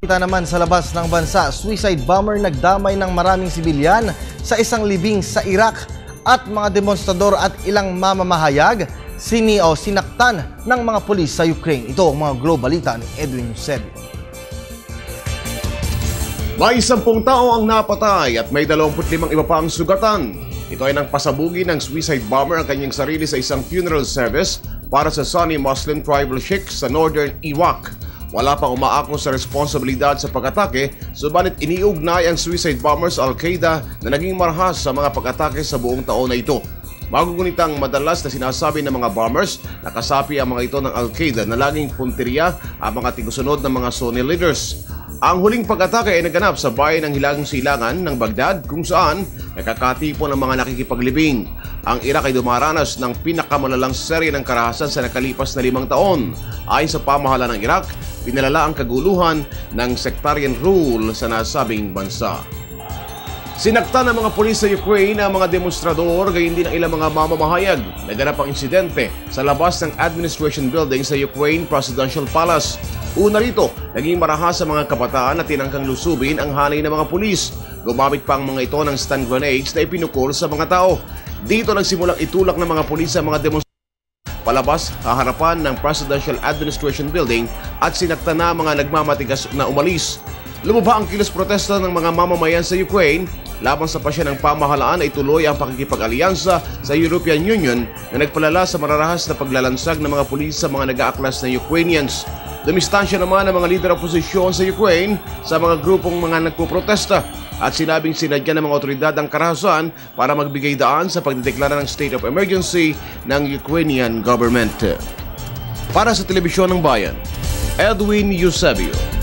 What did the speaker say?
Kita naman sa labas ng bansa, suicide bomber nagdamay ng maraming sibilyan sa isang libing sa Iraq at mga demonstrador at ilang mamamahayag sinaktan ng mga pulis sa Ukraine. Ito ang mga global balita ni Edwin Eusebio. May 10 tao ang napatay at may 25 iba pa ang sugatan. Ito ay nang pasabugi ng suicide bomber ang kanyang sarili sa isang funeral service para sa Sunni Muslim tribal sheikh sa northern Iraq. Wala pang umaakong sa responsibilidad sa pag-atake, subalit iniugnay ang suicide bomber sa Al-Qaeda na naging marahas sa mga pag-atake sa buong taon na ito. Magugunitang madalas na sinasabi ng mga bombers na kasapi ang mga ito ng Al-Qaeda na laging punteriya ang mga tigusunod ng mga Sunni leaders. Ang huling pag-atake ay naganap sa bayan ng Hilagang Silangan ng Baghdad kung saan nakakatipon ng mga nakikipaglibing. Ang Iraq ay dumaranas ng pinakamalalang serye ng karahasan sa nakalipas na 5 taon. Ayon sa pamahalaan ng Iraq, pinalala ang kaguluhan ng sectarian rule sa nasabing bansa. Sinaktan ng mga pulis sa Ukraine ang mga demonstrador, gayon din ang ilang mga mamamahayag. Naganap ang insidente sa labas ng administration building sa Ukraine Presidential Palace. Una rito, naging marahas sa mga kabataan na tinangkang lusubin ang hanay ng mga pulis. Gumamit pa ang mga ito ng stun grenades na ipinukol sa mga tao. Dito nagsimulang itulak ng mga pulis sa mga demonstrador palabas haharapan ng Presidential Administration Building at sinaktan na mga nagmamatigas na umalis. Lumaba ang kilos protesta ng mga mamamayan sa Ukraine laban sa pasya ng pamahalaan ay tuloy ang pakikipag-alyansa sa European Union na nagpalala sa mararahas na paglalansag ng mga pulis sa mga nag-aaklas na Ukrainians. Dumistansya naman ang mga lider oposisyon sa Ukraine sa mga grupong mga nagpuprotesta at sinabing sinadya ng mga otoridad ang karahasan para magbigay daan sa pagdedeklara ng state of emergency ng Ukrainian government. Para sa Telebisyon ng Bayan, Edwin Eusebio.